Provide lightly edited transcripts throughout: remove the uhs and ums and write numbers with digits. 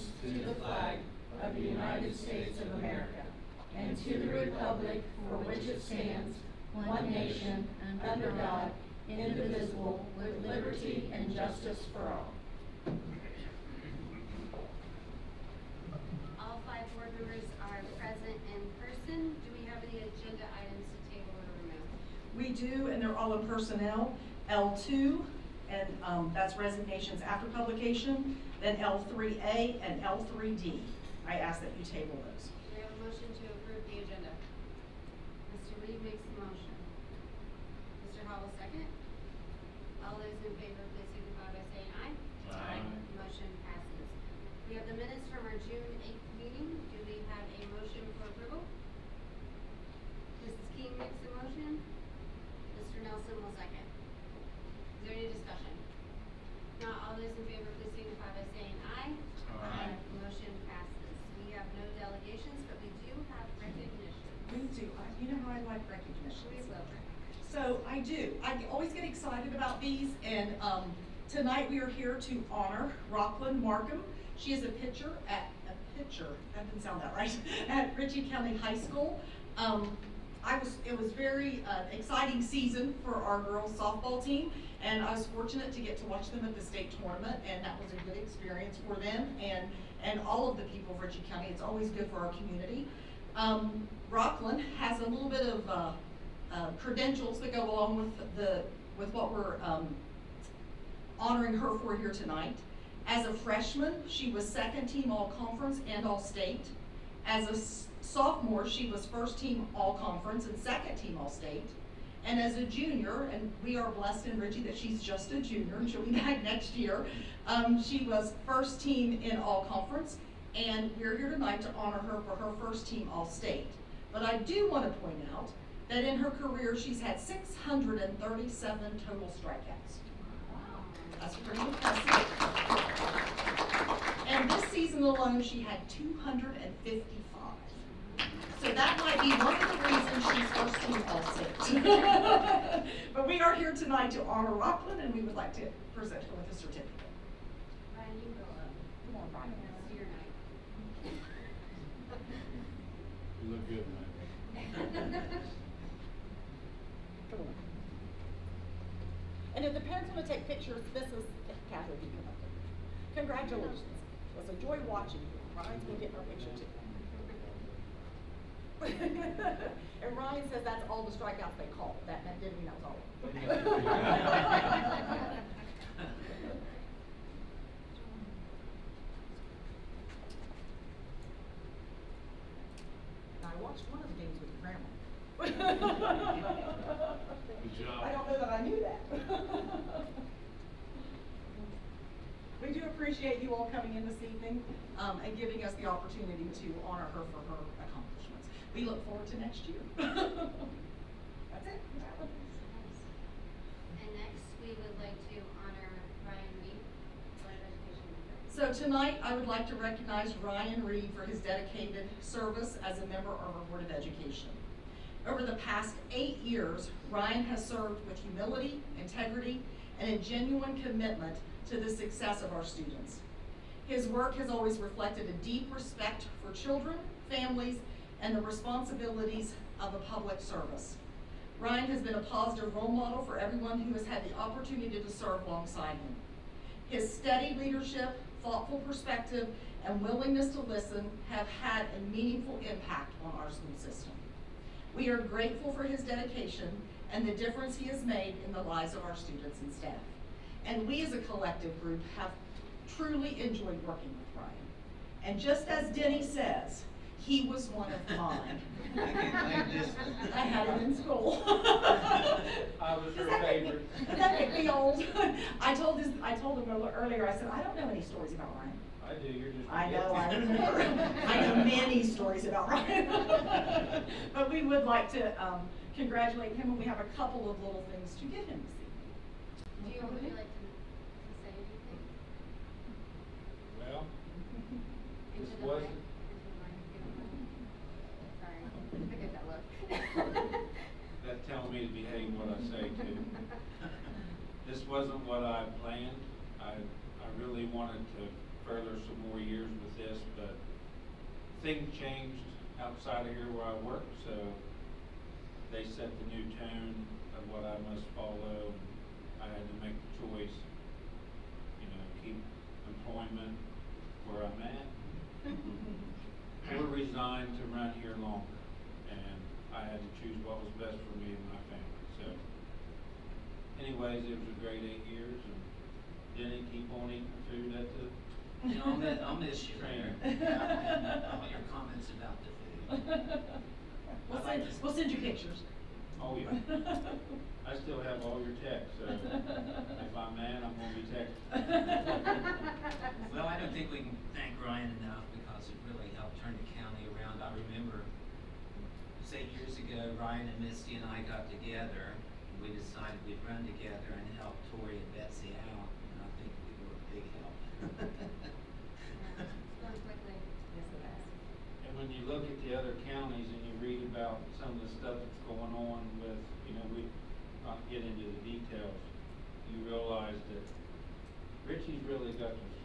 allegiance to the flag of the United States of America and to the republic for which it stands, one nation, under God, indivisible, with liberty and justice for all. All 5 board members are present in person. Do we have any agenda items to table or remove? We do, and they're all in personnel. L2, and that's resignations after publication, then L3A and L3D. I ask that you table those. Do we have a motion to approve the agenda? Mr. Reed makes the motion. Mr. Howell second. All those in favor, please signify by saying aye. Aye. Motion passes. We have the minutes from our June 8th meeting. Do we have a motion for approval? Mrs. King makes the motion. Mr. Nelson will second. Is there any discussion? Not all those in favor, please signify by saying aye. Aye. Motion passes. We have no delegations, but we do have recognition. We do. You know how I like recognition. We will. So I do. I always get excited about these, and tonight we are here to honor Rockland Markham. She is a pitcher, that didn't sound that right, at Ritchie County High School. It was very exciting season for our girls softball team, and I was fortunate to get to watch them at the state tournament, and that was a good experience for them and all of the people of Ritchie County. It's always good for our community. Rockland has a little bit of credentials that go along with what we're honoring her for here tonight. As a freshman, she was second team all-conference and all-state. As a sophomore, she was first team all-conference and second team all-state. And as a junior, and we are blessed in Ritchie that she's just a junior and she'll be back next year, she was first team in all-conference, and we're here tonight to honor her for her first team all-state. But I do want to point out that in her career, she's had 637 total strikeouts. That's pretty impressive. And this season alone, she had 255. So that might be one of the reasons she's first team all-state. But we are here tonight to honor Rockland, and we would like to present her with a certificate. Ryan, you go up. Come on, Ryan. See your night. You look good, man. Come on. And if the parents want to take pictures, this is Catherine. You come up there. Congratulations. It was a joy watching you. Ryan's going to get our picture too. And Ryan says that's all the strikeouts they call. That didn't mean that was all. Now, I watched one of the games with your grandma. Good job. I don't know that I knew that. We do appreciate you all coming in this evening and giving us the opportunity to honor her for her accomplishments. We look forward to next year. That's it. And next, we would like to honor Ryan Reed, Board of Education member. So tonight, I would like to recognize Ryan Reed for his dedicated service as a member of our Board of Education. Over the past 8 years, Ryan has served with humility, integrity, and a genuine commitment to the success of our students. His work has always reflected a deep respect for children, families, and the responsibilities of a public service. Ryan has been a positive role model for everyone who has had the opportunity to serve alongside him. His steady leadership, thoughtful perspective, and willingness to listen have had a meaningful impact on our school system. We are grateful for his dedication and the difference he has made in the lives of our students and staff. And we as a collective group have truly enjoyed working with Ryan. And just as Denny says, he was one of mine. I had him in school. I was her favorite. Does that make me old? I told him earlier, I said, I don't know any stories about Ryan. I do, you're just. I know, I remember. I know many stories about Ryan. But we would like to congratulate him, and we have a couple of little things to give him this evening. Would you like to say anything? Well, Into this the wasn't, mic? Sorry, I get that look. that's telling me to behave what I say too. This wasn't what I planned. I really wanted to further some more years with this, but things changed outside of here where I work, so they set the new tone of what I must follow. I had to make the choice, you know, keep employment where I'm at, or resign to run here longer. And I had to choose what was best for me and my family. So anyways, it was a great 8 years, and Jenny, keep on eating food at the You know, I'll miss you there. Yeah, and all your comments about the food. We'll send you pictures. Oh, yeah. I still have all your texts, so if I'm mad, I'm gonna be texting. Well, I don't think we can thank Ryan enough because it really helped turn the county around. I remember, say years ago, Ryan and Misty and I got together, and we decided we'd run together and help Tori and Betsy out, and I think we were a big help. Yeah, it's going quickly. And when you look at the other counties and you read about some of the stuff that's going on with, you know, we not get into the details, you realize that Ritchie's really got his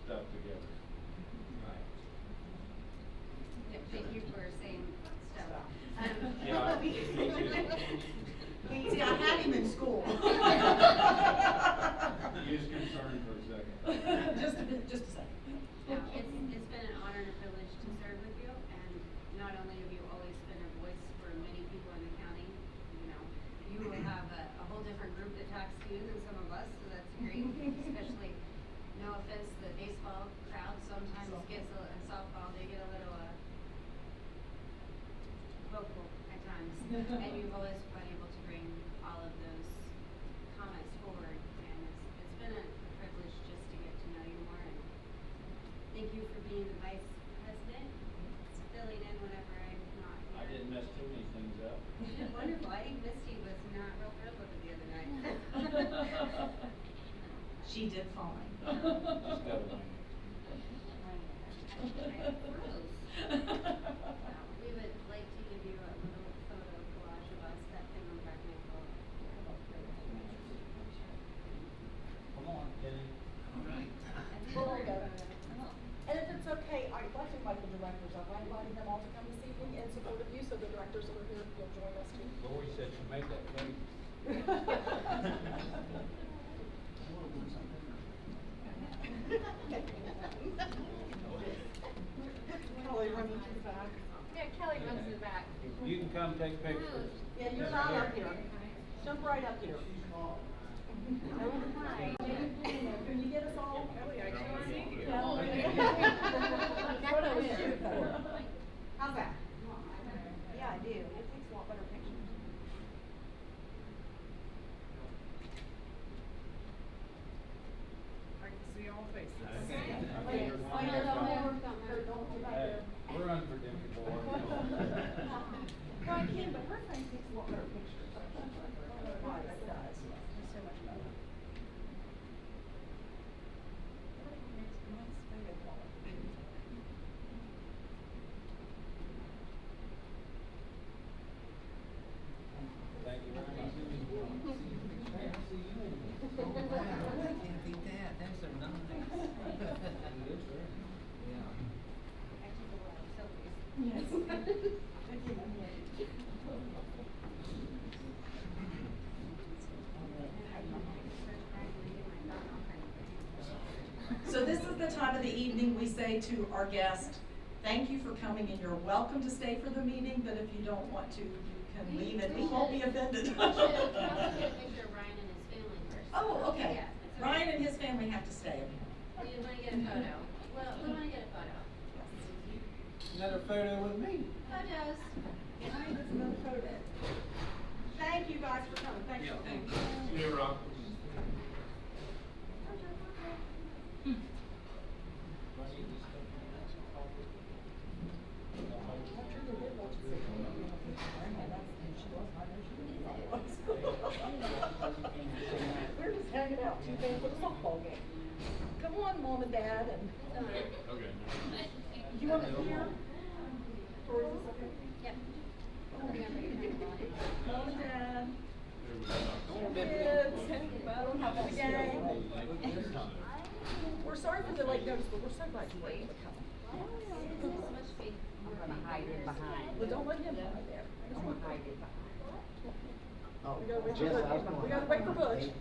stuff together. Right. Yeah, thank you for saying stuff. Yeah, me too. See, I had him in school. He was concerned for a second. Just a second. No, it's been an honor and a privilege to serve with you, and not only have you always been a voice for many people in the county, you know, you will have a whole different group that talks to you than some of us, so that's great. Especially, no offense, the baseball crowd sometimes gets and softball, they get a little vocal at times. And you've always been able to bring all of those comments forward, and it's been a privilege just to get to know you more. And thank you for being the vice president, filling in whenever I'm not here. I didn't mess too many things up. You did wonderful. I think Misty was not real thrilled with it the other night. She did fine. Just got a wing. I froze. We would like to give you a little photo collage of us, that thing on the back of my phone. Come on, Jenny. All right. Well, we go. And if it's okay, I'd like to invite the directors up. I invited them all to come this evening in support of you, so the directors that are here will join us too. Lori said she made that plate. Kelly running to the back. Yeah, Kelly runs in the back. You can come take pictures. Yeah, you're not up here. Jump right up here. Hi. Can you get us all? Kelly, I can't see you. How's that? Yeah, I do. It takes a lot better pictures. I can see all faces. Okay. Hey, we're unpredictable. Well, I can, but her face takes a lot better pictures. Right, it does. It's so much better. Thank you very much. Oh, wow, I can't beat that. Those are nice. Yeah. I took a lot of selfies. Yes. So this is the time of the evening we say to our guest, thank you for coming and you're welcome to stay for the meeting, but if you don't want to, you can leave and we won't be offended. We should get a picture of Ryan and his family first. Oh, okay. Yeah, it's okay. Ryan and his family have to stay. We want to get a photo. Well, we want to get a photo. Another photo with me. Photos. Ryan, there's another photo. Thank you guys for coming. Thank you. Yeah, thank you. You're welcome. We're just hanging out, two fans at a softball game. Come on, Mom and Dad, and Okay. you want it here? Or is this okay? Yep. Mom and Dad, There we go. kids, well, how about the game? Like this time. We're sorry for the late notice, but we're so glad you were able to come. I'm gonna hide it behind. Well, don't let him hide there. I'm gonna hide it behind. We gotta wait for Butch. We gotta wait for Butch.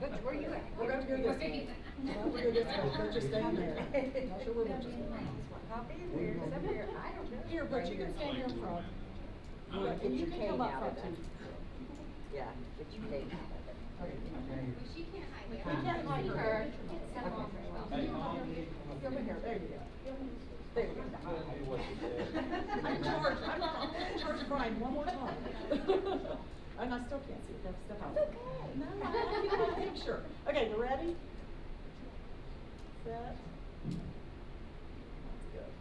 Butch, where you at? We're going to go this way. We'll go this way. Butch is staying there. Not sure where Butch is going. Hop in here, it's up here, I don't know. Here, Butch, you can stand here in front. And you can come up front too. Yeah, get your cane out of it. She can't hide We there. can't hide her. Set them off. Come in here, there you go. There you go. I'm in charge, I'm in charge of Brian one more time. And I still can't see it, that's step out. No, I have to get my picture. Okay, you ready? Set. That's good.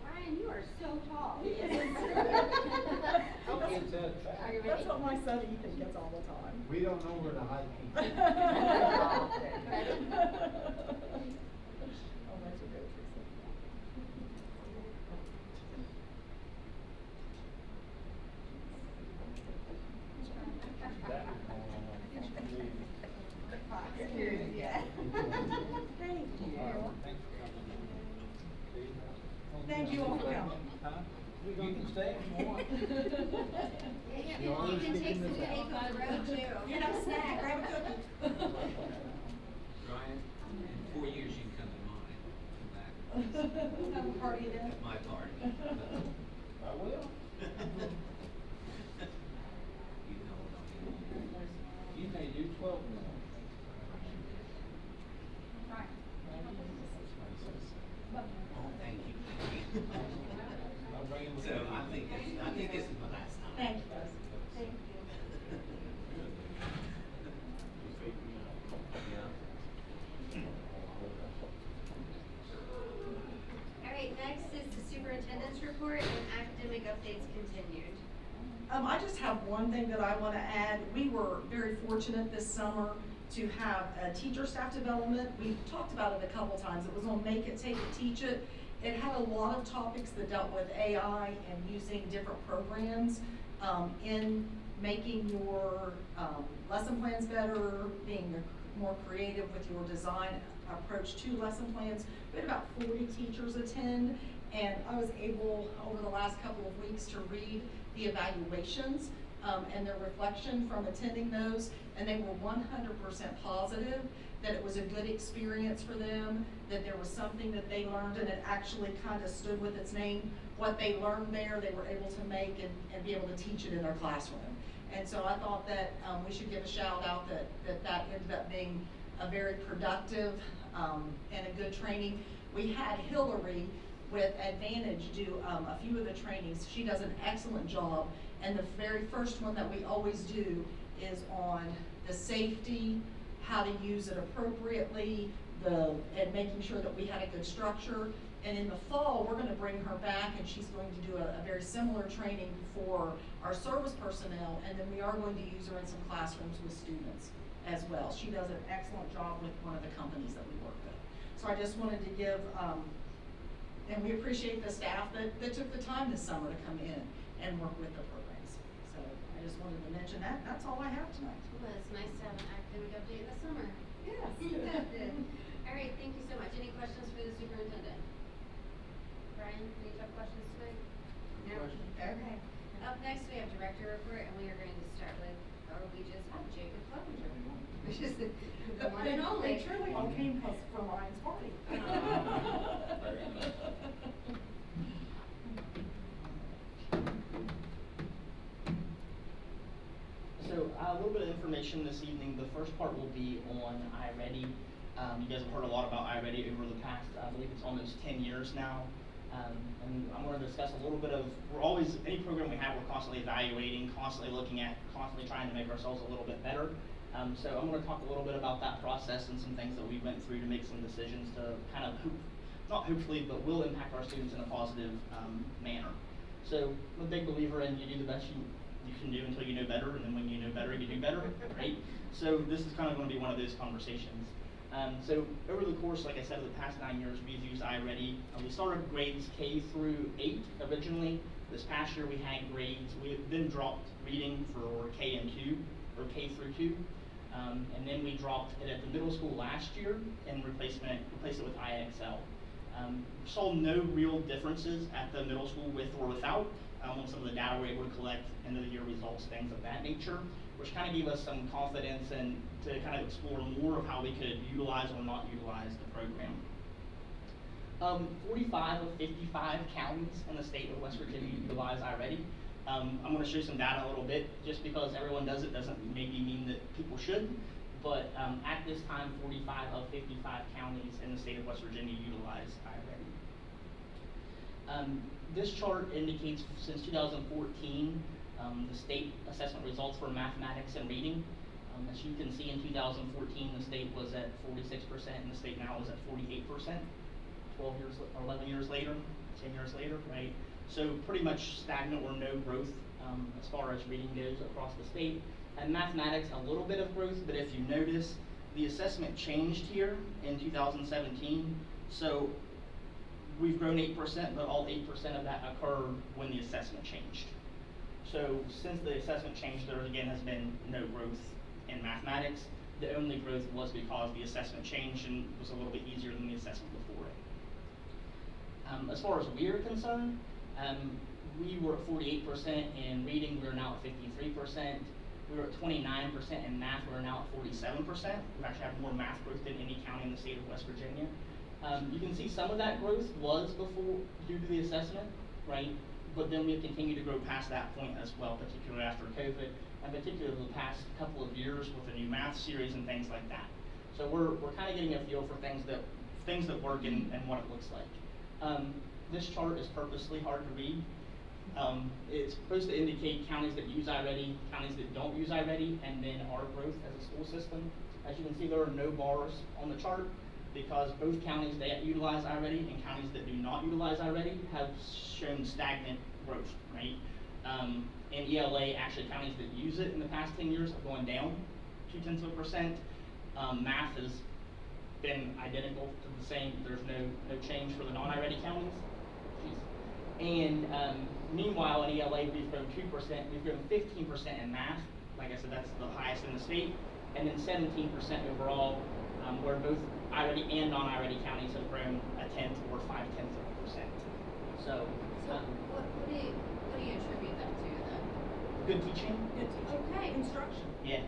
Ryan, you are so tall. He is. Are you ready? That's what my son Ethan gets all the time. We don't know where to hide Ready? Oh, that's a good Teresa. Thank you all for coming. You can stay if you want. Yeah, you can take some cake on the road too. You know, snack, grab a cookie. Ryan, in 4 years you can come to mine, come back. Have a party then. At my party. I will. You know what I mean. You may do 12 minutes. Oh, thank you, thank you. I'll bring him with So me. I think this is my last time. Thank you, guys. Thank All right, next is the superintendent's report and academic updates continued. I just have one thing that I want to add. We were very fortunate this summer to have a teacher staff development. We've talked about it a couple times. It was on Make It, Take It, Teach It. It had a lot of topics that dealt with AI and using different programs in making your lesson plans better, being more creative with your design approach to lesson plans. We had about 40 teachers attend, and I was able, over the last couple of weeks, to read the evaluations and their reflection from attending those, and they were 100% positive that it was a good experience for them, that there was something that they learned, and it actually kind of stood with its name. What they learned there, they were able to make and be able to teach it in their classroom. And so I thought that we should give a shout out that ended up being a very productive and a good training. We had Hillary with Advantage do a few of the trainings. She does an excellent job. And the very first one that we always do is on the safety, how to use it appropriately, and making sure that we had a good structure. And in the fall, we're gonna bring her back, and she's going to do a very similar training for our service personnel, and then we are going to use her in some classrooms with students as well. She does an excellent job with one of the companies that we work with. So I just wanted to give, and we appreciate the staff that took the time this summer to come in and work with the programs. So I just wanted to mention that. That's all I have tonight. Well, it's nice to have an academic update in the summer. Yes. All right, thank you so much. Any questions for the superintendent? Brian, any tough questions tonight? No? questions. Okay. Up next, we have director report, and we are going to start with, or we just have Jacob Clevenger, which is the one and only. They truly all came from Ryan's party. So a little bit of information this evening. The first part will be on iReady. You guys have heard a lot about iReady over the past, I believe it's almost 10 years now. And I'm going to discuss a little bit of, any program we have, we're constantly evaluating, constantly looking at, constantly trying to make ourselves a little bit better. So I'm going to talk a little bit about that process and some things that we went through to make some decisions to kind of, not hopefully, but will impact our students in a positive manner. So I'm a big believer in you do the best you can do until you know better, and then when you know better, you do better, right? So this is kind of going to be one of those conversations. So over the course, like I said, of the past 9 years, we've used iReady. We started grades K through 8 originally. This past year we had grades, we then dropped reading for K and 2, or K through 2. And then we dropped it at the middle school last year and replaced it with IXL. Saw no real differences at the middle school with or without on some of the data we're able to collect, end of the year results, things of that nature, which kind of gave us some confidence and to kind of explore more of how we could utilize or not utilize the program. 45 of 55 counties in the state of West Virginia utilize iReady. I'm going to show you some data in a little bit. Just because everyone does it doesn't maybe mean that people should. But at this time, 45 of 55 counties in the state of West Virginia utilize iReady. This chart indicates since 2014 the state assessment results for mathematics and reading. As you can see, in 2014 the state was at 46% and the state now is at 48%. 11 years later, 10 years later, right? So pretty much stagnant or no growth as far as reading goes across the state. And mathematics, a little bit of growth, but if you notice, the assessment changed here in 2017. So we've grown 8%, but all 8% of that occurred when the assessment changed. So since the assessment changed, there again has been no growth in mathematics. The only growth was because the assessment changed and was a little bit easier than the assessment before it. As far as we are concerned, we were at 48% in reading, we're now at 53%. We were at 29% in math, we're now at 47%. We've actually had more math growth than any county in the state of West Virginia. You can see some of that growth was before due to the assessment, right? But then we've continued to grow past that point as well, particularly after COVID, and particularly the past couple of years with the new math series and things like that. So we're kind of getting a feel for things that work and what it looks like. This chart is purposely hard to read. It's supposed to indicate counties that use iReady, counties that don't use iReady, and then our growth as a school system. As you can see, there are no bars on the chart because both counties that utilize iReady and counties that do not utilize iReady have shown stagnant growth, right? In ELA, actually counties that use it in the past 10 years have gone down 0.2%. Math has been identical to the same. There's no change for the non-iReady counties. And meanwhile, in ELA, we've grown 2%. We've grown 15% in math. Like I said, that's the highest in the state. And then 17% overall, where both iReady and non-iReady counties have grown 1/10 or 0.5%. So, what do you attribute that to then? good teaching. Good teaching. Okay. Instruction. Yeah.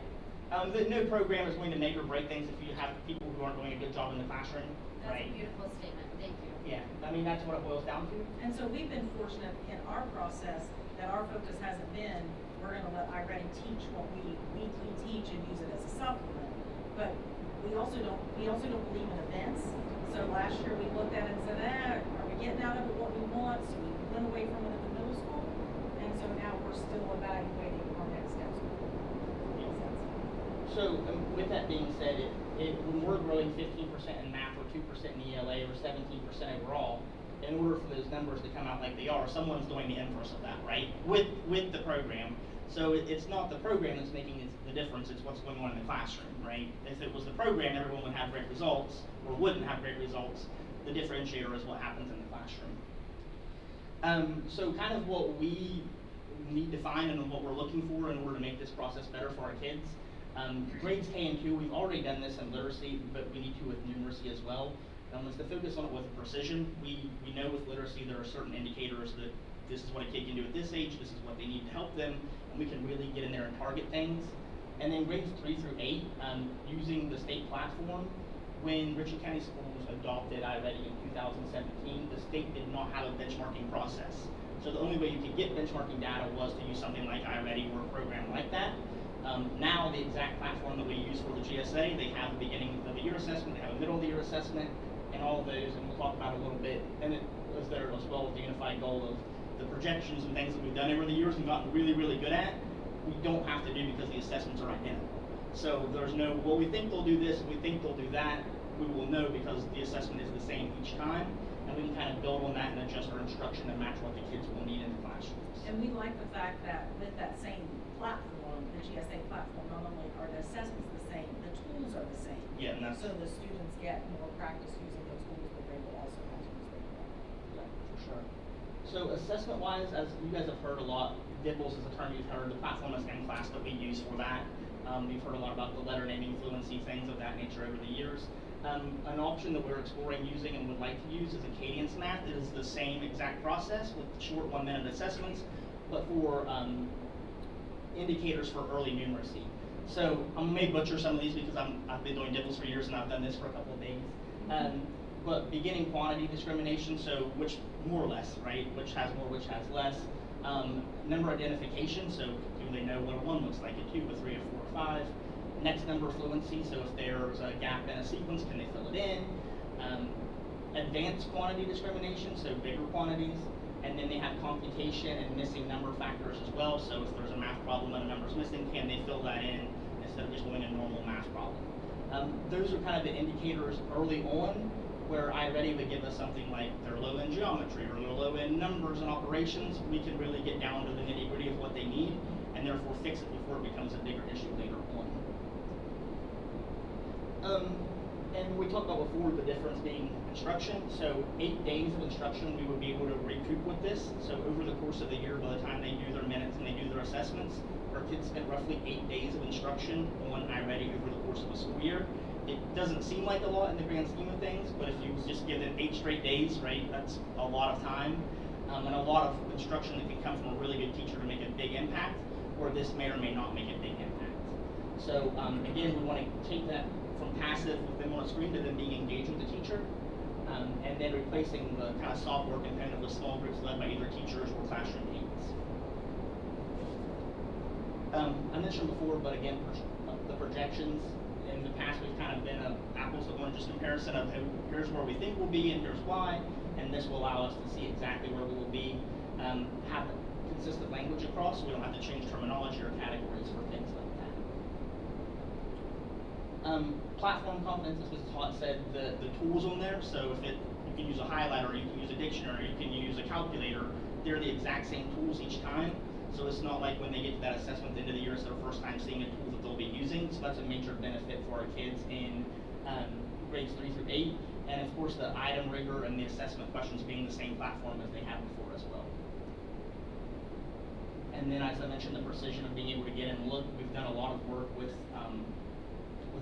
No program is going to make or break things if you have people who aren't doing a good job in the classroom, That's right? a beautiful statement. Thank you. Yeah. I mean, that's what it boils down to. And so we've been fortunate in our process that our focus hasn't been, we're gonna let iReady teach what we weekly teach and use it as a supplement. But we also don't believe in events. So last year we looked at it and said, are we getting out of it what we want? So we went away from it at the middle school. And so now we're still evaluating our next steps. So with that being said, when we're growing 15% in math or 2% in ELA or 17% overall, in order for those numbers to come out like they are, someone's doing the inverse of that, right? With the program. So it's not the program that's making the difference, it's what's going on in the classroom, right? If it was the program, everyone would have great results, or wouldn't have great results. The differentiator is what happens in the classroom. So kind of what we need to find and what we're looking for in order to make this process better for our kids. Grades K and Q, we've already done this in literacy, but we need to with numeracy as well. Is to focus on it with precision. We know with literacy there are certain indicators that this is what a kid can do at this age, this is what they need to help them, and we can really get in there and target things. And then grades 3 through 8, using the state platform. When Ritchie County Schools adopted iReady in 2017, the state did not have a benchmarking process. So the only way you could get benchmarking data was to use something like iReady or a program like that. Now the exact platform that we use for the GSA, they have a beginning of the year assessment, they have a middle of the year assessment, and all of those, and we'll talk about it a little bit. And it was there as well with the unified goal of the projections and things that we've done over the years and gotten really, really good at. We don't have to do because the assessments are identical. So there's no, well, we think they'll do this, we think they'll do that. We will know because the assessment is the same each time, and we can kind of build on that and adjust our instruction and match what the kids will need in the classrooms. And we like the fact that with that same platform, the GSA platform, not only are the assessments the same, the tools are the same. Yeah, and that's so the students get more practice using the tools, but they will also have to use them. yeah, for sure. So assessment-wise, as you guys have heard a lot, DIBELS is a term you've heard. The platform is M-Class that we use for that. We've heard a lot about the letter naming fluency, things of that nature over the years. An option that we're exploring using and would like to use is a cadence math. It is the same exact process with short 1-minute assessments, but for indicators for early numeracy. So I may butcher some of these because I've been doing DIBELS for years and I've done this for a couple of days. But beginning quantity discrimination, so which more or less, right? Which has more, which has less. Number identification, so do they know what a 1 looks like, a 2, a 3, a 4, a 5. Next number fluency, so if there's a gap in a sequence, can they fill it in? Advanced quantity discrimination, so bigger quantities. And then they have computation and missing number factors as well. So if there's a math problem and a number's missing, can they fill that in instead of just doing a normal math problem? Those are kind of the indicators early on where iReady would give us something like they're low in geometry or they're low in numbers and operations. We can really get down to the nitty-gritty of what they need and therefore fix it before it becomes a bigger issue later on. And we talked about before the difference being instruction. So 8 days of instruction we would be able to recoup with this. So over the course of the year, by the time they do their minutes and they do their assessments, our kids spent roughly 8 days of instruction on iReady over the course of a school year. It doesn't seem like a lot in the grand scheme of things, but if you just give them 8 straight days, right, that's a lot of time. And a lot of instruction that can come from a really good teacher to make a big impact, or this may or may not make a big impact. So again, we want to take that from passive with them on a screen to them being engaged with the teacher, and then replacing the kind of software component with small groups led by either teachers or classroom aides. I mentioned before, but again, the projections. In the past, we've kind of been an apples to oranges comparison of here's where we think we'll be and here's why, and this will allow us to see exactly where we will be, have consistent language across, so we don't have to change terminology or categories for things like that. Platform confidence, as Mrs. Hott said, the tools on there, so if you can use a highlighter, you can use a dictionary, you can use a calculator, they're the exact same tools each time. So it's not like when they get to that assessment at the end of the year, it's their first time seeing a tool that they'll be using. So that's a major benefit for our kids in grades 3 through 8. And of course the item rigor and the assessment questions being the same platform as they had before as well. And then as I mentioned, the precision of being able to get in and look. We've done a lot of work with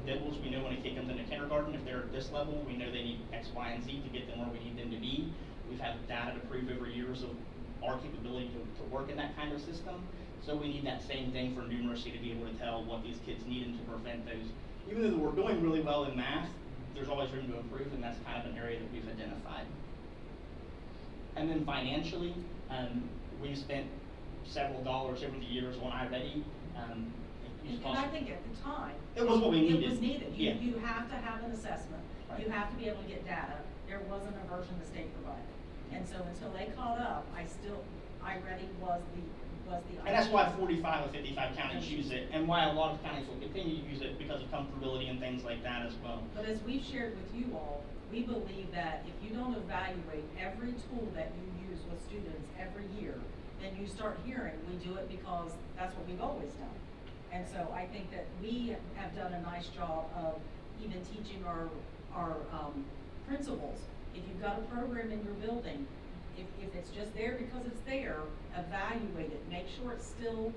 DIBELS. We know when a kid comes into kindergarten, if they're at this level, we know they need X, Y, and Z to get them where we need them to be. We've had data to prove over years of our capability to work in that kind of system. So we need that same thing for numeracy to be able to tell what these kids need and to prevent those. Even though we're doing really well in math, there's always room to improve, and that's kind of an area that we've identified. And then financially, we've spent several dollars over the years on iReady. And I think at the time, it was what we needed. It was needed. Yeah. You have to have an assessment. Right. You have to be able to get data. There wasn't a version the state provided. And so until they caught up, iReady was the And that's why 45 of 55 counties use it, and why a lot of counties will continue to use it because of comfortability and things like that as well. But as we've shared with you all, we believe that if you don't evaluate every tool that you use with students every year, then you start hearing, we do it because that's what we've always done. And so I think that we have done a nice job of even teaching our principals. If you've got a program in your building, if it's just there because it's there, evaluate it. Make sure it's still,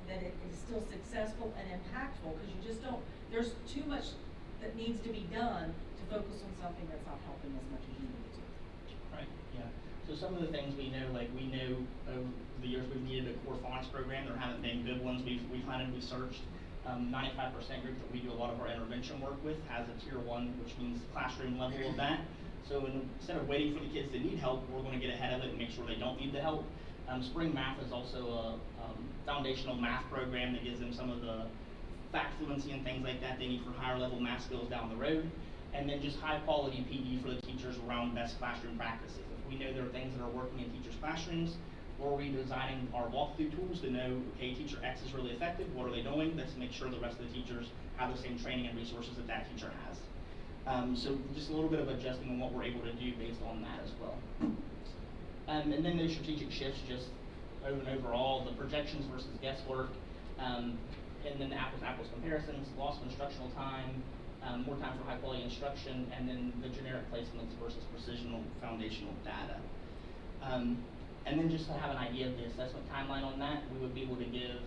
that it is still successful and impactful, because you just don't, there's too much that needs to be done to focus on something that's not helping as much as you need it to. Right, yeah. So some of the things we know, over the years we've needed a core phonics program. There haven't been good ones. We've hunted, we've searched. 95% group that we do a lot of our intervention work with has a tier 1, which means classroom level of that. So instead of waiting for the kids that need help, we're going to get ahead of it and make sure they don't need the help. Spring Math is also a foundational math program that gives them some of the fact fluency and things like that they need for higher level math skills down the road. And then just high quality PD for the teachers around best classroom practices. If we know there are things that are working in teachers' classrooms, we're redesigning our walkthrough tools to know, okay, teacher X is really effective, what are they doing? Let's make sure the rest of the teachers have the same training and resources that that teacher has. So just a little bit of adjusting on what we're able to do based on that as well. And then those strategic shifts, just overall, the projections versus guesswork, and then the apples-to-apples comparisons, loss of instructional time, more time for high-quality instruction, and then the generic placements versus precisional foundational data. And then just to have an idea of the assessment timeline on that, we would be able to give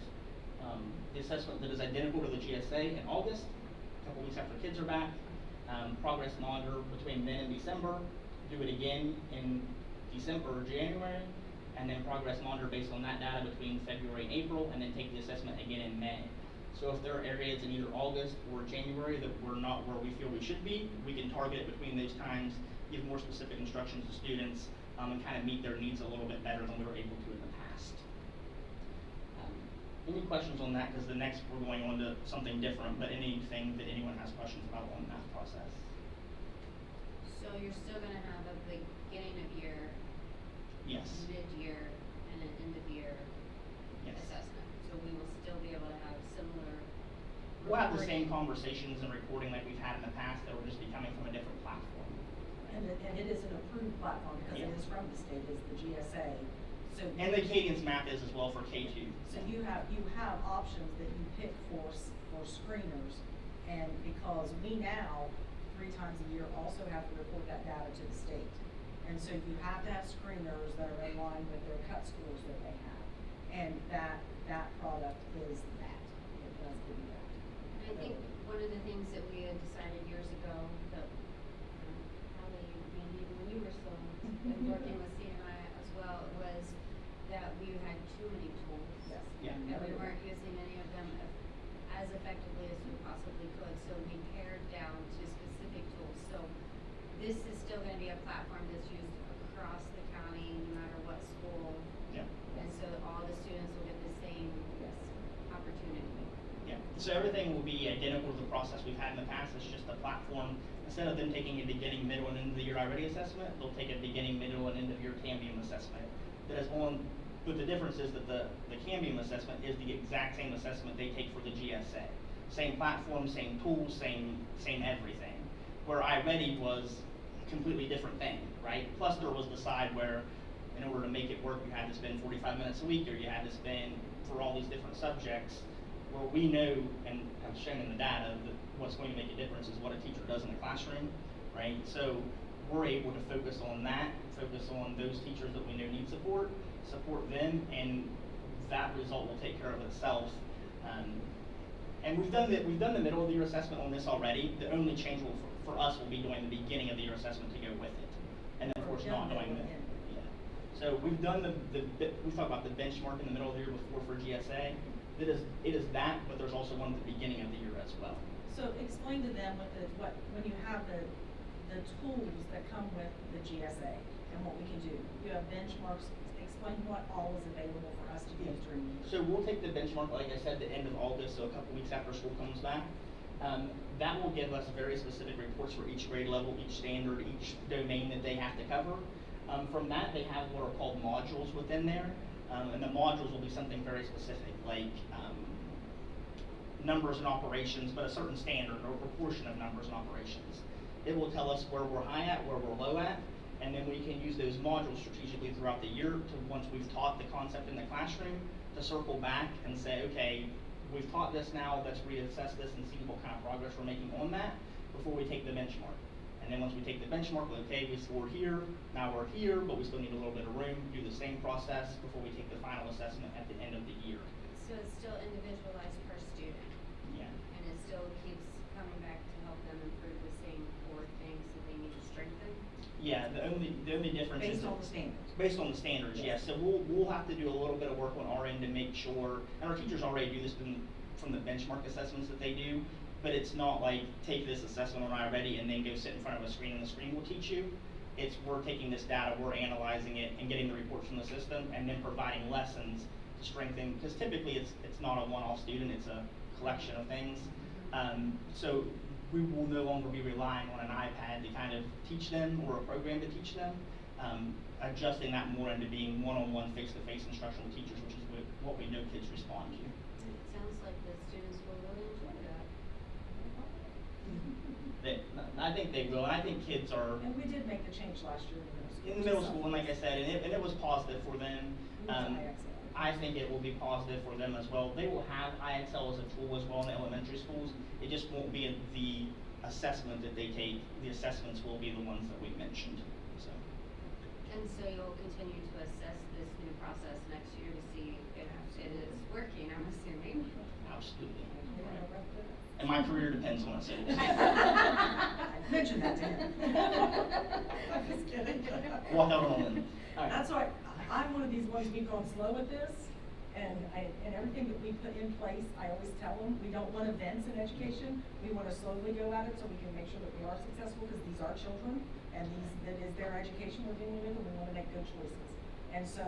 the assessment that is identical to the GSA in August, a couple weeks after kids are back, progress monitor between then and December, do it again in December or January, and then progress monitor based on that data between February and April, and then take the assessment again in May. So if there are areas in either August or January that we're not where we feel we should be, we can target it between those times, give more specific instructions to students, and kind of meet their needs a little bit better than we were able to in the past. Any questions on that? Because the next we're going on to something different, but anything that anyone has questions about on that process? So you're still gonna have a beginning of year, Yes. mid-year, and an end of year Yes. assessment. So we will still be able to have similar. We'll have the same reporting. conversations and reporting like we've had in the past, that will just be coming from a different platform. And it is an approved platform because it Yeah. is from the state, it's the GSA. So And the cadence map is as well for K2. So you have options that you pick for screeners, and because we now, 3 times a year, also have to report that data to the state. And so you have to have screeners that are in line with their cut scores that they have. And that product is that, it does give you that. And I think one of the things that we had decided years ago, that probably maybe even we were still working with CNI as well, was that we had too many tools. Yes. Yeah. And we weren't using any of them as effectively as we possibly could, so we pared down to specific tools. So this is still gonna be a platform that's used across the county, no matter what school. Yeah. And so all the students will get the same Yes. opportunity. Yeah, so everything will be identical to the process we've had in the past. It's just a platform. Instead of them taking a beginning, middle, and end of the year iReady assessment, they'll take a beginning, middle, and end of year Cambium assessment. That is on, but the difference is that the Cambium assessment is the exact same assessment they take for the GSA. Same platform, same tools, same everything. Where iReady was a completely different thing, right? Plus there was the side where in order to make it work, you had to spend 45 minutes a week, or you had to spend for all these different subjects. Where we know, and have shown in the data, that what's going to make a difference is what a teacher does in the classroom, right? So we're able to focus on that, focus on those teachers that we know need support them, and that result will take care of itself. And we've done the middle of the year assessment on this already. The only change for us will be doing the beginning of the year assessment to go with it, and then of course not doing the. So we've done we talked about the benchmark in the middle of the year before for GSA. It is that, but there's also one at the beginning of the year as well. So explain to them when you have the tools that come with the GSA and what we can do. You have benchmarks, explain what all is available for us to use during the year. So we'll take the benchmark, like I said, the end of August, so a couple weeks after school comes back. That will give us very specific reports for each grade level, each standard, each domain that they have to cover. From that, they have what are called modules within there, and the modules will be something very specific, like numbers and operations, but a certain standard or proportion of numbers and operations. It will tell us where we're high at, where we're low at, and then we can use those modules strategically throughout the year to, once we've taught the concept in the classroom, to circle back and say, okay, we've taught this now, let's reassess this and see what kind of progress we're making on that before we take the benchmark. And then once we take the benchmark, okay, we scored here, now we're here, but we still need a little bit of room, do the same process before we take the final assessment at the end of the year. So it's still individualized per student, Yeah. and it still keeps coming back to help them improve the same core things that they need to strengthen? Yeah, the only difference is Based on the standards. based on the standards, yes. So we'll have to do a little bit of work on our end to make sure, and our teachers already do this from the benchmark assessments that they do, but it's not like take this assessment on iReady and then go sit in front of a screen and the screen will teach you. It's we're taking this data, we're analyzing it and getting the reports from the system and then providing lessons to strengthen, because typically it's not a one-off student, it's a collection of things. So we will no longer be relying on an iPad to kind of teach them or a program to teach them, adjusting that more into being one-on-one, face-to-face instructional teachers, which is what we know kids respond to. It sounds like the students will really enjoy that. I think they will, and I think kids are And we did make the change last year in the middle school, and like I said, and it was positive for them. I think it will be positive for them as well. They will have IXL as a tool as well in the elementary schools. It just won't be the assessment that they take. The assessments will be the ones that we mentioned. So. And so you'll continue to assess this new process next year to see if it is working, I'm assuming. Absolutely. And my career depends on it, so. Mention that to him. I'm just kidding. Walk out on a limb. All right. That's why I'm one of these ones, we've gone slow with this, and everything that we put in place, I always tell them, we don't want events in education. We want to slowly go at it so we can make sure that we are successful, because these are children, and that is their education we're dealing with, and we want to make good choices. And so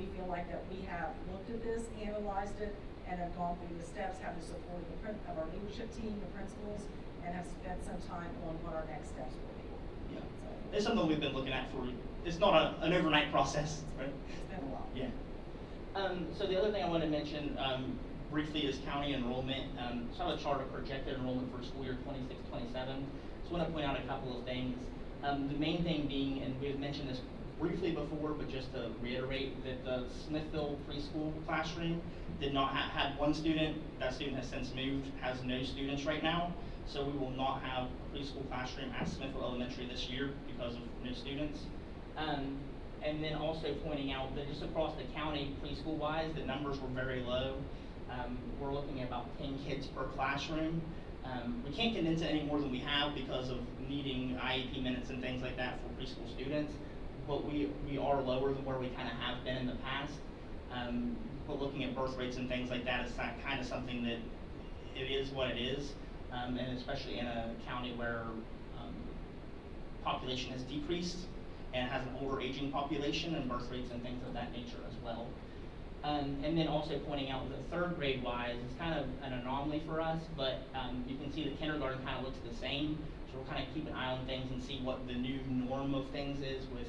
we feel like that we have looked at this, analyzed it, and have gone through the steps, have the support of our leadership team, the principals, and have spent some time on what our next steps will be. Yeah. So, It's something we've been looking at for, it's not an overnight process, right? it's been a while. Yeah. So the other thing I want to mention briefly is county enrollment. So I have a chart of projected enrollment for school year 26-27. Just want to point out a couple of things. The main thing being, and we've mentioned this briefly before, but just to reiterate, that the Smithville preschool classroom did not had one student. That student has since moved, has no students right now. So we will not have a preschool classroom at Smithville Elementary this year because of no students. And then also pointing out that just across the county, preschool-wise, the numbers were very low. We're looking at about 10 kids per classroom. We can't condense it any more than we have because of needing IEP minutes and things like that for preschool students. But we are lower than where we kind of have been in the past. But looking at birth rates and things like that is kind of something that it is what it is. And especially in a county where population has decreased and has an older aging population, and birth rates and things of that nature as well. And then also pointing out that third grade wise, it's kind of an anomaly for us, but you can see the kindergarten kind of looks the same. So we'll kind of keep an eye on things and see what the new norm of things is with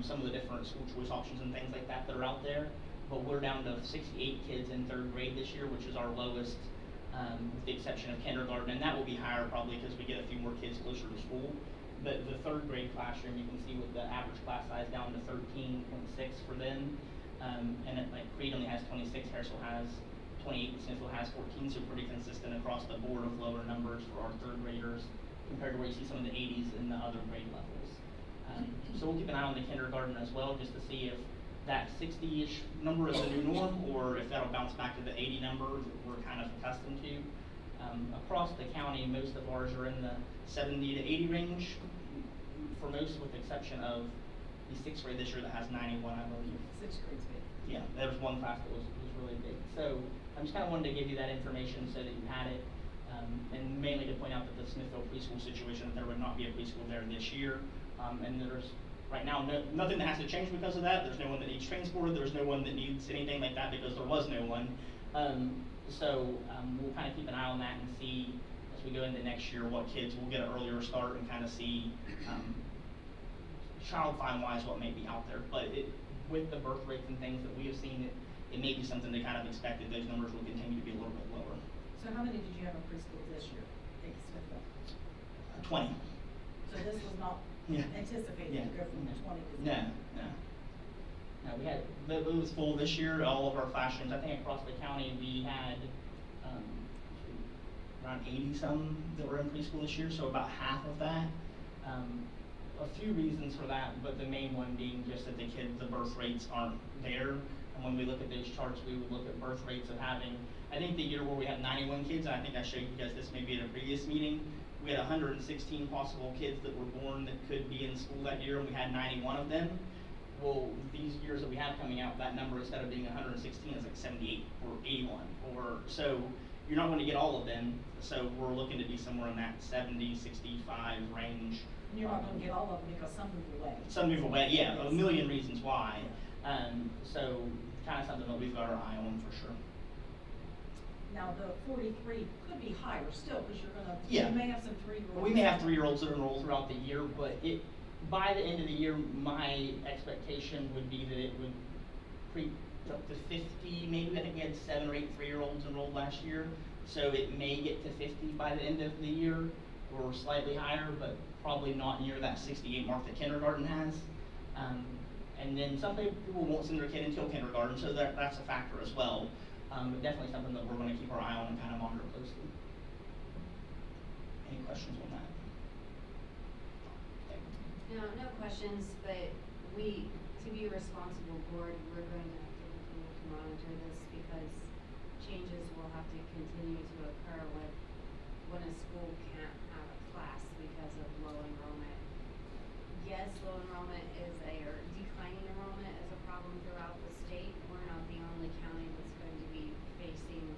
some of the different school choice options and things like that are out there. But we're down to 68 kids in third grade this year, which is our lowest, with the exception of kindergarten, and that will be higher probably because we get a few more kids closer to school. But the third grade classroom, you can see with the average class size down to 13.6 for them. And it, like Creed only has 26, Harrisville has 28, and Smithville has 14, so pretty consistent across the board of lower numbers for our third graders compared to where you see some of the 80s in the other grade levels. So we'll keep an eye on the kindergarten as well, just to see if that 60-ish number is the new norm, or if that'll bounce back to the 80 number that we're kind of accustomed to. Across the county, most of ours are in the 70 to 80 range, for most, with the exception of the 6th grade this year that has 91, I believe. 6th grade's big. Yeah, there was one class that was really big. So I just kind of wanted to give you that information so that you had it, and mainly to point out that the Smithville preschool situation, that there would not be a preschool there this year. And there's right now nothing that has to change because of that. There's no one that needs transported. There's no one that needs anything like that because there was no one. So we'll kind of keep an eye on that and see as we go into next year what kids will get an earlier start and kind of see child find wise what may be out there. But with the birth rates and things that we have seen, it may be something they kind of expected. Those numbers will continue to be a little bit lower. So how many did you have in preschool this year? Take Smithville. 20. So this was not anticipated to go from 20 to No, we had, it was full this year, all of our classrooms. I think across the county we had around 80 some that were in preschool this year, so about half of that. A few reasons for that, but the main one being just that the birth rates aren't there. And when we look at those charts, we would look at birth rates of having, I think the year where we had 91 kids, I think I showed you guys this maybe at a previous meeting, we had 116 possible kids that were born that could be in school that year, and we had 91 of them. Well, these years that we have coming out, that number instead of being 116 is like 78 or 81, or so you're not going to get all of them. So we're looking to be somewhere in that 70, 65 range. And you're not going to get all of them because some move away. Some move away, yeah, a million reasons why. So kind of something that we've got our eye on for sure. Now, the 43 could be higher still, because you're going to, Yeah. you may have some 3-year-olds. We may have 3-year-olds that enroll throughout the year, but by the end of the year, my expectation would be that it would creep up to 50, maybe. I think we had 7 or 8 3-year-olds enrolled last year, so it may get to 50 by the end of the year, or slightly higher, but probably not near that 68 mark that kindergarten has. And then some people won't send their kid until kindergarten, so that's a factor as well. But definitely something that we're going to keep our eye on and kind of monitor closely. Any questions on that? Okay. No questions, but to be a responsible board, we're going to have to continue to monitor this because changes will have to continue to occur when a school can't have a class because of low enrollment. Yes, low enrollment or declining enrollment is a problem throughout the state. We're not the only county that's going to be facing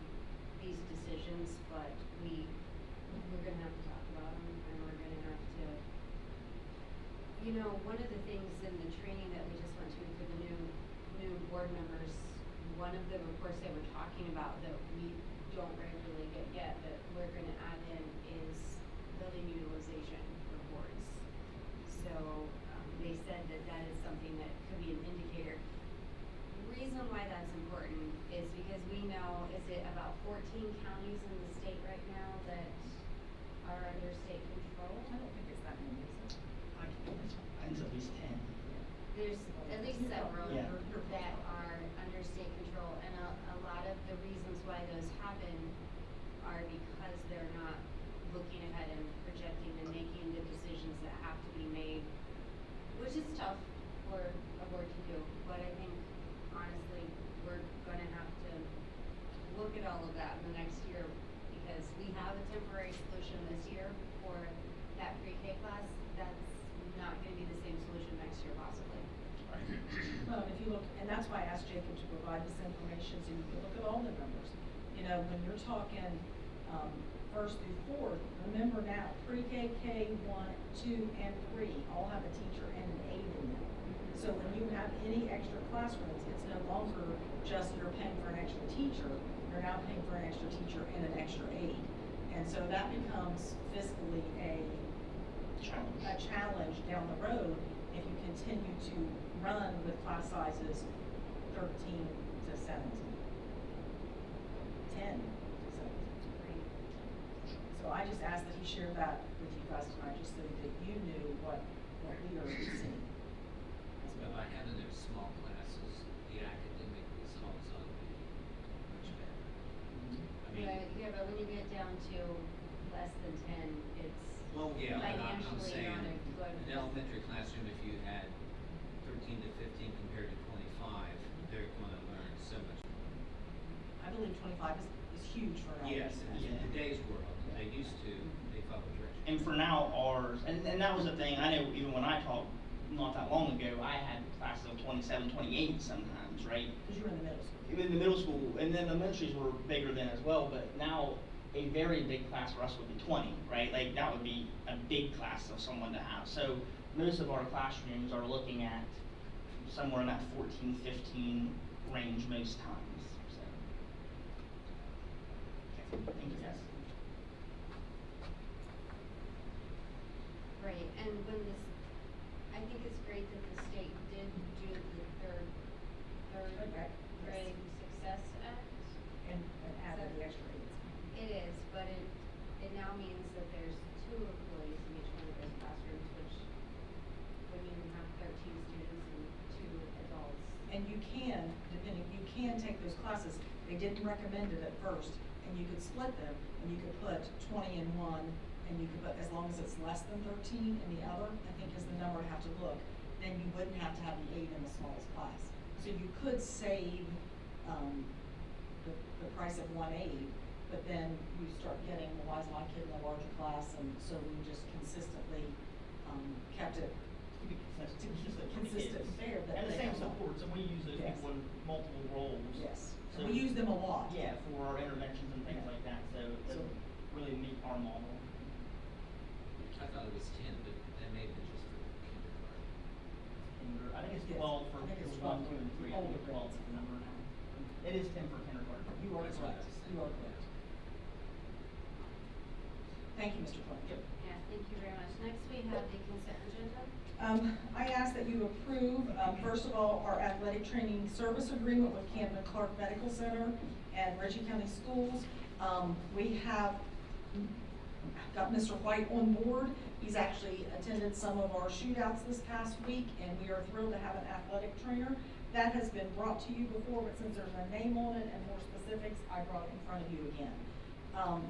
these decisions, but we're gonna have to talk about them, and we're gonna have to, one of the things in the training that we just went to for the new board members, one of the reports they were talking about that we don't regularly get yet, that we're gonna add in is building utilization reports. So, they said that is something that could be an indicator. The reason why that's important is because we know, is it about 14 counties in the state right now that are under state control? I don't think it's that many, is it? I think it's at least 10. There's at least several Yeah. that are under state control, and a lot of the reasons why those happen are because they're not looking ahead and projecting and making the decisions that have to be made, which is tough for a board to do, but I think honestly, we're gonna have to look at all of that in the next year, because we have a temporary solution this year for that pre-K class. That's not gonna be the same solution next year possibly. Well, if you look, and that's why I asked Jacob to provide this information, so you can look at all the numbers. When you're talking, first through fourth, remember now, pre-K, K1, 2, and 3 all have a teacher and an aide in them. So when you have any extra classrooms, it's no longer just you're paying for an extra teacher, you're now paying for an extra teacher and an extra aide. And so that becomes fiscally a challenge down the road if you continue to run with class sizes 13 to 17, 10 to 17. So I just asked that he share that with you guys tonight, just so that you knew what we are seeing. But by having those small classes, the academic results ought to be much better. I mean, Yeah, but when you get down to less than 10, it's well, yeah, but I'm financially saying, not a good. an elementary classroom, if you had 13 to 15 compared to 25, they're gonna learn so much. I believe 25 is huge for an Yes, elementary. in today's world, they used to, they follow directions. And for now, ours, and that was the thing, I know even when I taught not that long ago, I had classes of 27, 28 sometimes, right? Because you were in the middle school. Even in the middle school, and then the elementaries were bigger then as well, but now a very big class for us would be 20, right? Like that would be a big class of someone to have. So most of our classrooms are looking at somewhere in that 14, 15 range most times, so. Okay, thank you guys. Right, and I think it's great that the state did do the third Okay. grade success act. And add the extra aides. It is, but it now means that there's 2 employees in each one of those classrooms, which when you have 13 students and 2 adults. And you can take those classes, they didn't recommend it at first, and you could split them, and you could put 20 in one, and you could put, as long as it's less than 13 in the other, I think is the number I have to look, then you wouldn't have to have the 8 in the smallest class. So you could save, the price of one aide, but then you start getting, well, why is my kid in a larger class, and so we just consistently, kept it To be consistent. consistent and fair. That And the they same have all. supports, and we use those Yes. people in multiple roles. Yes, So and we use them a lot. Yeah, for our interventions and things like that, so to So- really meet our model. I thought it was 10, but that may have been just for kindergarten. I think it's Yes. 12 for I think it's 1, 12 2, and 3. I think older it's 12 is grades. the number now. It is 10 for kindergarten. You are That's what I correct, was you are thinking. correct. Thank you, Mr. Clark. Yep. Yeah, thank you very much. Next, we have the consent agenda. I ask that you approve, first of all, our athletic training service agreement with Camden Clark Medical Center and Ritchie County Schools. We have got Mr. White on board. He's actually attended some of our shootouts this past week, and we are thrilled to have an athletic trainer. That has been brought to you before, but since there's a name on it and more specifics, I brought it in front of you again.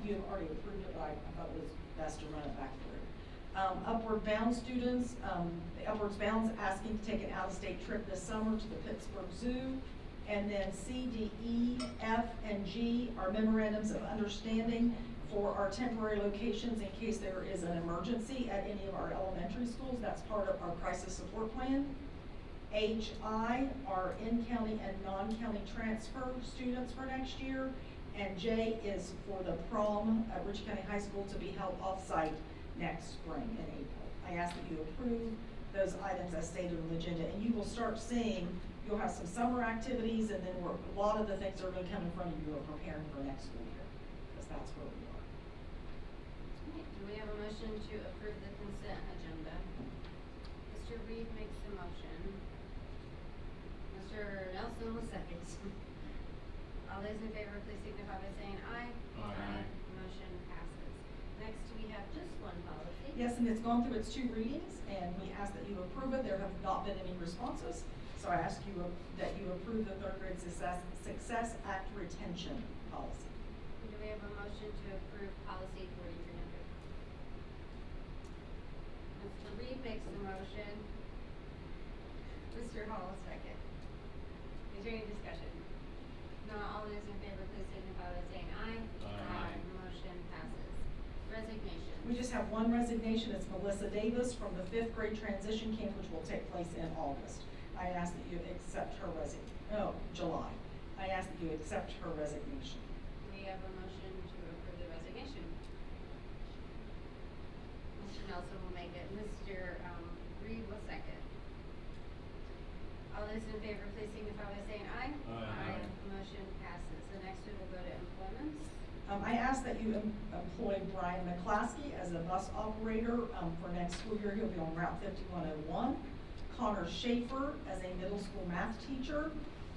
You have already approved it, but I thought it was best to run it back through. Upward Bound students, the Upwards Bound's asking to take an out-of-state trip this summer to the Pittsburgh Zoo. And then C, D, E, F, and G are memorandums of understanding for our temporary locations in case there is an emergency at any of our elementary schools. That's part of our crisis support plan. H, I are in-county and non-county transfer students for next year. And J is for the prom at Ritchie County High School to be held off-site next spring in April. I ask that you approve those items as stated on the agenda, and you will start seeing, you'll have some summer activities, and then a lot of the things that are going to come in front of you are preparing for next school year, because that's where we are. Alright, do we have a motion to approve the consent agenda? Mr. Reed makes the motion. Mr. Nelson will second. All those in favor, please signify by saying aye. Aye. Motion passes. Next, we have just one policy. Yes, and it's gone through its 2 readings, and we ask that you approve it. There have not been any responses, so I ask you that you approve the Third Grade Success Act retention policy. Do we have a motion to approve policy 4300? Mr. Reed makes the motion. Mr. Hall, second. Is there any discussion? No, all those in favor, please signify by saying aye. Aye. Motion passes. Resignation. We just have one resignation. It's Melissa Davis from the 5th grade transition camp, which will take place in August. I ask that you accept her July. I ask that you accept her resignation. We have a motion to approve the resignation. Mr. Nelson will make it. Mr. Reed will second. All those in favor, please signify by saying aye. Aye. Motion passes. The next we will go to employments. I ask that you employ Brian McClaskey as a bus operator for next school year. He'll be on Route 5101. Connor Schaefer as a middle school math teacher.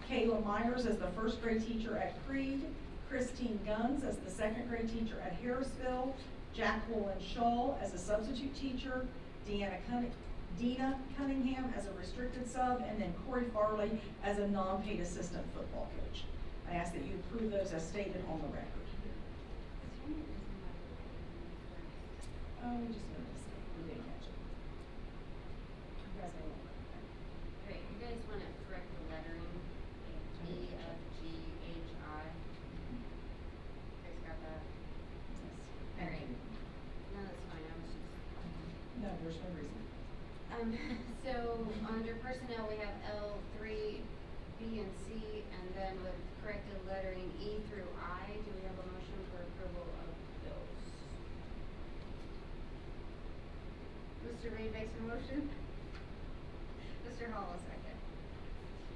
Kayla Myers as the 1st grade teacher at Creed. Christine Guns as the 2nd grade teacher at Harrisville. Jacqueline Shaw as a substitute teacher. Dina Cunningham as a restricted sub, and then Corey Farley as a non-paid assistant football coach. I ask that you approve those as stated on the record. We just noticed it. We didn't catch it. You guys may want to. Great, you guys want to correct the lettering, E, F, G, H, I. You guys got that? All right. No, that's fine, I was just. No, there's no reason. So under personnel, we have L, 3, B, and C, and then with corrected lettering E through I, do we have a motion for approval of those? Mr. Reed makes a motion. Mr. Hall, a second.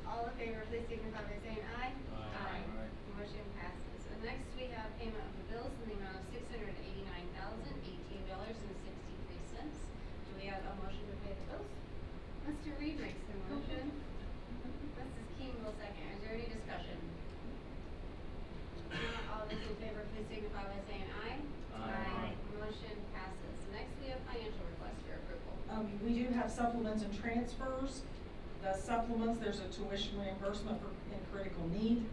All in favor, please signify by saying aye. Aye. Motion passes. So next we have payment of the bills in the amount of $689,018.63. Do we have a motion to pay the bills? Mr. Reed makes the motion. Mrs. King will second. Is there any discussion? Not all those in favor, please signify by saying aye. Aye. Motion passes. Next we have financial requests for approval. We do have supplements and transfers. The supplements, there's a tuition reimbursement in critical need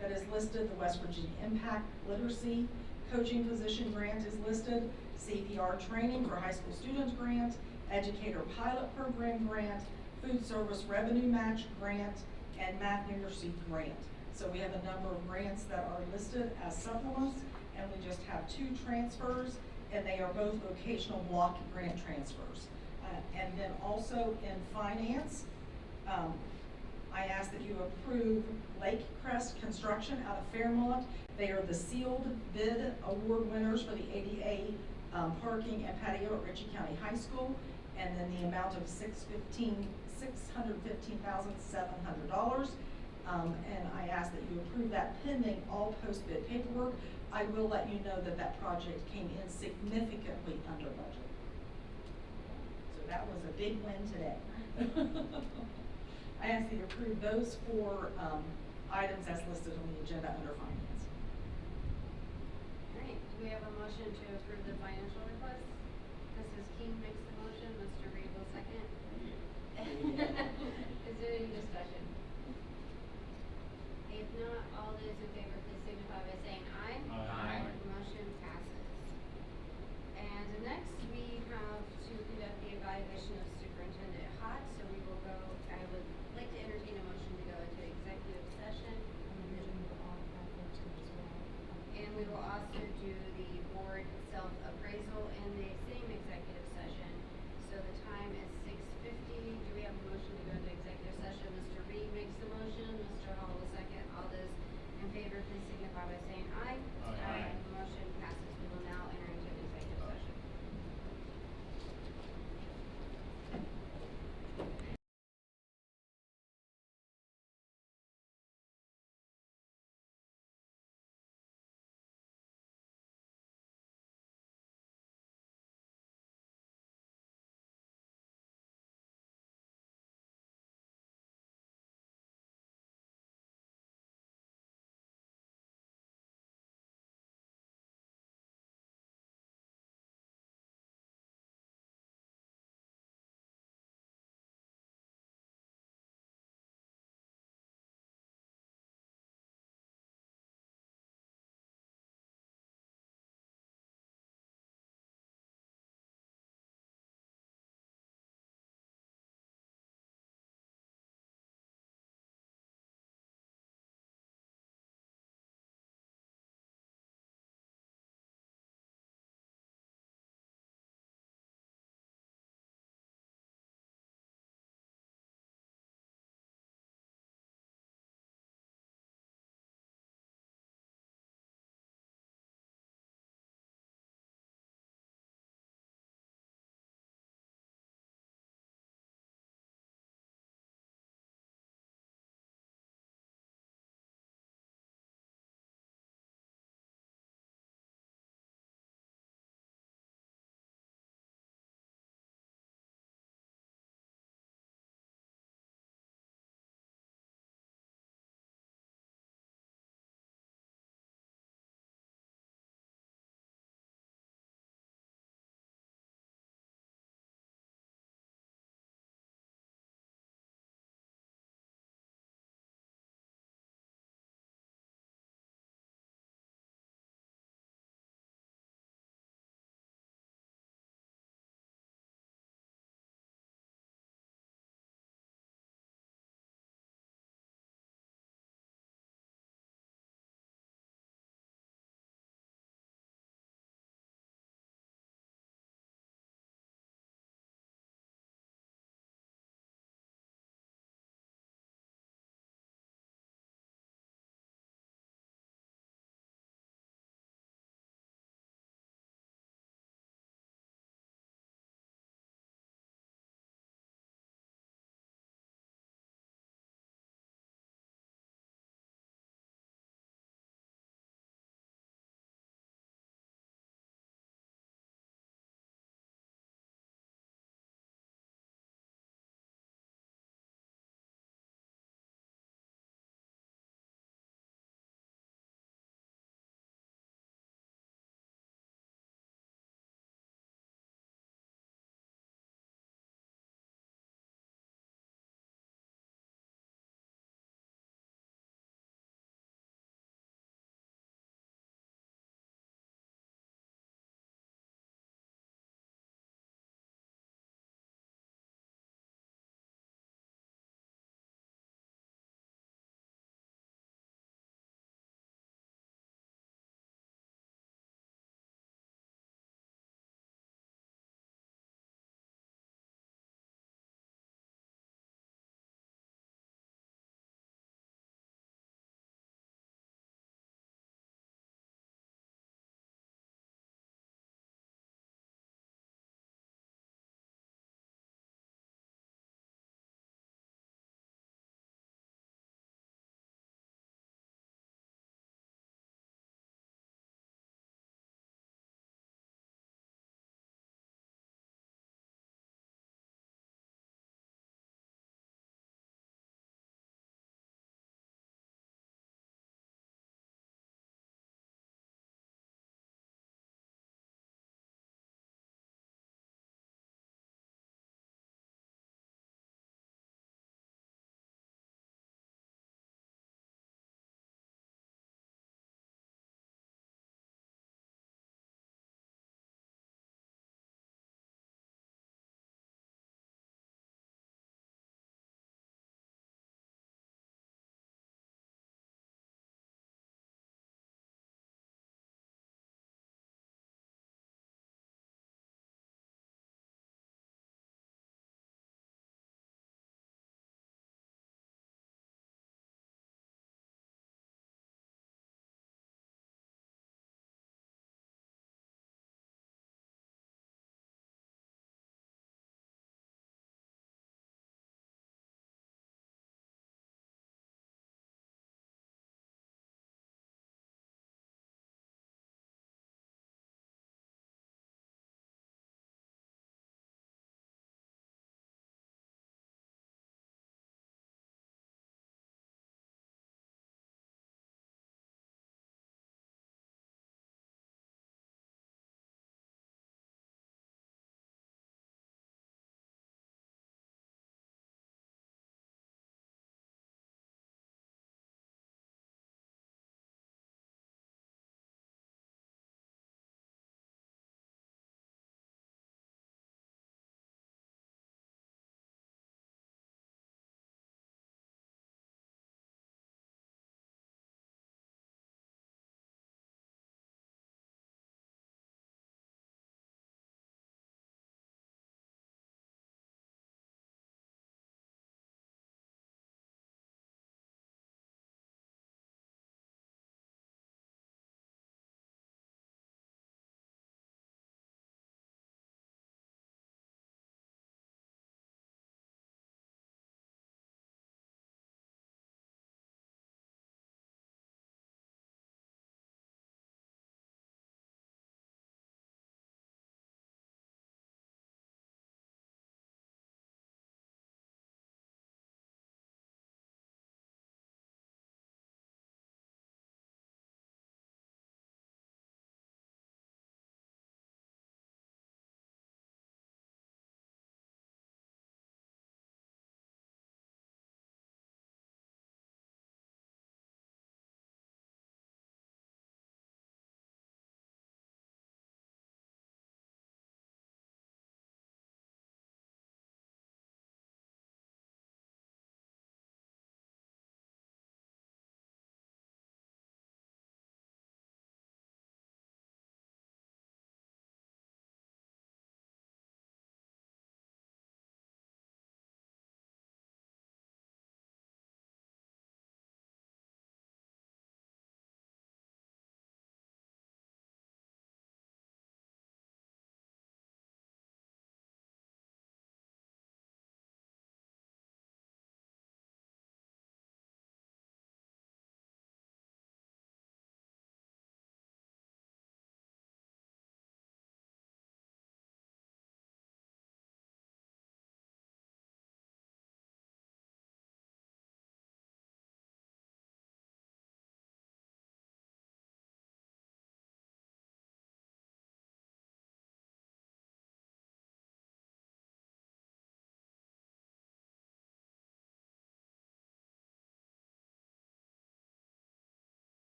that is listed. The West Virginia Impact Literacy Coaching Position Grant is listed. CPR Training for High School Students Grant, Educator Pilot Program Grant, Food Service Revenue Match Grant, and Math Numeracy Grant. So we have a number of grants that are listed as supplements, and we just have 2 transfers, and they are both vocational block grant transfers. And then also in finance, I ask that you approve Lake Crest Construction out of Fairmont. They are the sealed bid award winners for the ADA parking and patio at Ritchie County High School, and then the amount of $615,700. And I ask that you approve that pending all post-bid paperwork. I will let you know that that project came in significantly under budget. So that was a big win today. I ask that you approve those 4 items as listed on the agenda under finance. All right, do we have a motion to approve the financial request? Mrs. King makes the motion, Mr. Reed will second. Is there any discussion? If not, all those in favor, please signify by saying aye. Aye. Motion passes. And next, we have to conduct the evaluation of Superintendent Hott, so we will go, I would like to entertain a motion to go into executive session. And we will also do the board self-appraisal in the same executive session. So the time is 6:50. Do we have a motion to go into executive session? Mr. Reed makes the motion, Mr. Hall will second. All those in favor, please signify by saying aye. Aye. Motion passes. We will now enter into executive session.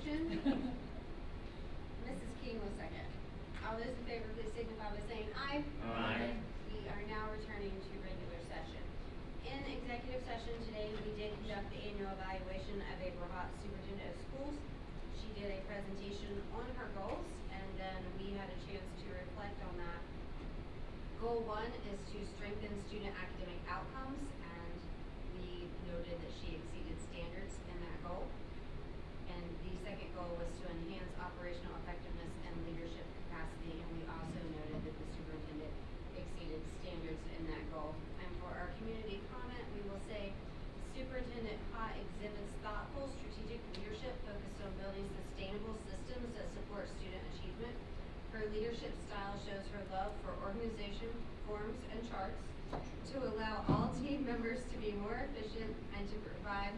motion. Mrs. King will second. All those in favor, please signify by saying aye. Aye. We are now returning to regular session. In executive session today, we did conduct the annual evaluation of a robot superintendent of schools. She did a presentation on her goals, and then we had a chance to reflect on that. Goal 1 is to strengthen student academic outcomes, and we noted that she exceeded standards in that goal. And the second goal was to enhance operational effectiveness and leadership capacity, and we also noted that the superintendent exceeded standards in that goal. And for our community comment, we will say Superintendent Ha exhibits thoughtful, strategic leadership focused on building sustainable systems that support student achievement. Her leadership style shows her love for organization, forms, and charts to allow all team members to be more efficient and to provide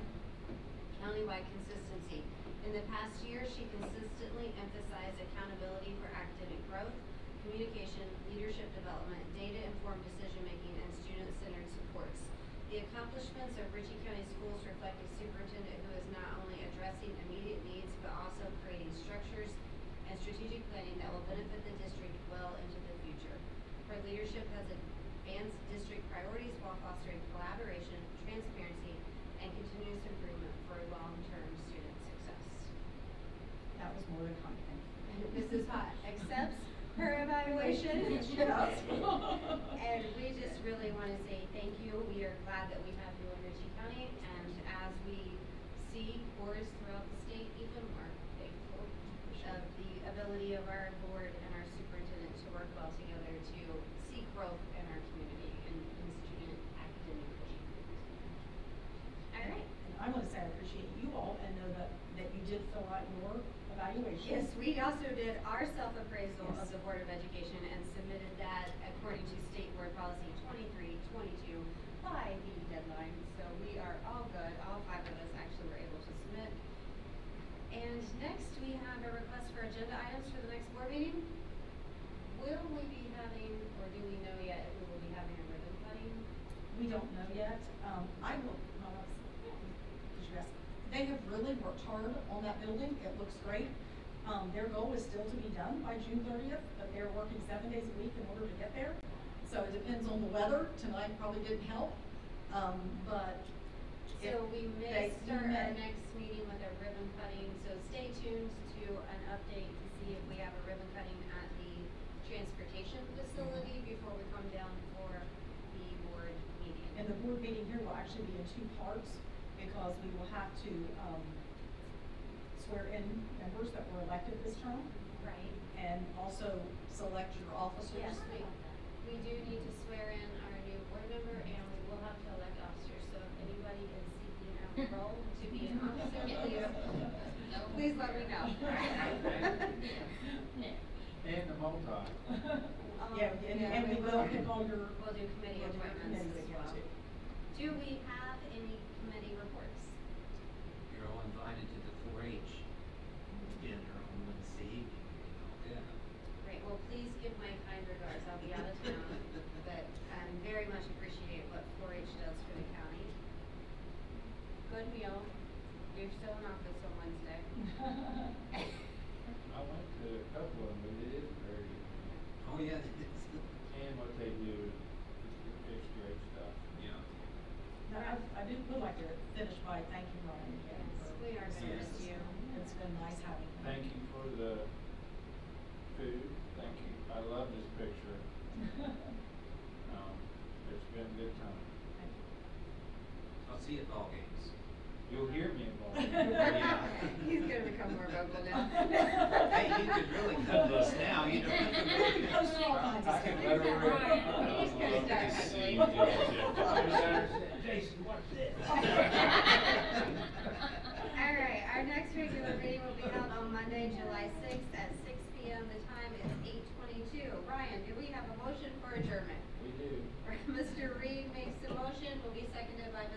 countywide consistency. In the past year, she consistently emphasized accountability for academic growth, communication, leadership development, data-informed decision-making, and student-centered supports. The accomplishments of Ritchie County Schools reflect a superintendent who is not only addressing immediate needs, but also creating structures and strategic planning that will benefit the district well into the future. Her leadership has advanced district priorities while fostering collaboration, transparency, and continuous improvement for long-term student success. That was more than confident. Mrs. Hott accepts her evaluation. Yes. And we just really want to say thank you. We are glad that we have you in Ritchie County, and as we see boards throughout the state, even more thankful of the ability of our board and our superintendent to work well together to seek growth in our community and in student academic achievement. All right. And I want to say I appreciate you all and know that you did fill out your evaluation. Yes, we also did our self-appraisal of Yes. the Board of Education and submitted that according to State Board Policy 2322 by the deadline. So we are all good. All 5 of us actually were able to submit. And next, we have a request for agenda items for the next board meeting. Will we be having, or do we know yet if we will be having a ribbon cutting? We don't know yet. I will, did you ask? They have really worked hard on that building. It looks great. Their goal is still to be done by June 30th, but they're working 7 days a week in order to get there. So it depends on the weather. Tonight probably didn't help. But So we may start our may- next meeting with a ribbon cutting, so stay tuned to an update to see if we have a ribbon cutting at the transportation facility before we come down for the board meeting. And the board meeting here will actually be in 2 parts because we will have to swear in members that were elected this term Right. and also select your officers. Yes, we do need to swear in our new board member, and we will have to elect officers, so if anybody is seeking out a role to be an officer, please let me know. And the multi. Yeah, and we will pick all your. We'll do committee we'll do appointments committees as again, well. too. Do we have any committee reports? You're all invited to the 4-H dinner on Wednesday evening. Yeah. Great, well, please give my kind regards, I'll be out of town, but very much appreciate what 4-H does for the county. Good meal, you're still in office on Wednesday. I went to a couple of them, but it is very good. Oh, yeah, it is. And what they do, it's great stuff. Yeah. Now, I would like to finish by thanking Ryan again. Yes, we are gonna miss you. It's been nice having him. Thank you for the food. Thank you. I love this picture. It's been a good time. Thank you. I'll see you at ball games. You'll hear me involved. Yeah. He's gonna become more vocal now. Hey, you could really cut this now, you don't have to really. Those are all kinds of I can stuff. let her rip. He's gonna start ugly. Jason, what's this? All right, our next regular meeting will be held on Monday, July 6th at 6 p.m. The time is 8:22. Ryan, do we have a motion for adjournment? We do. Mr. Reed makes the motion, will be seconded by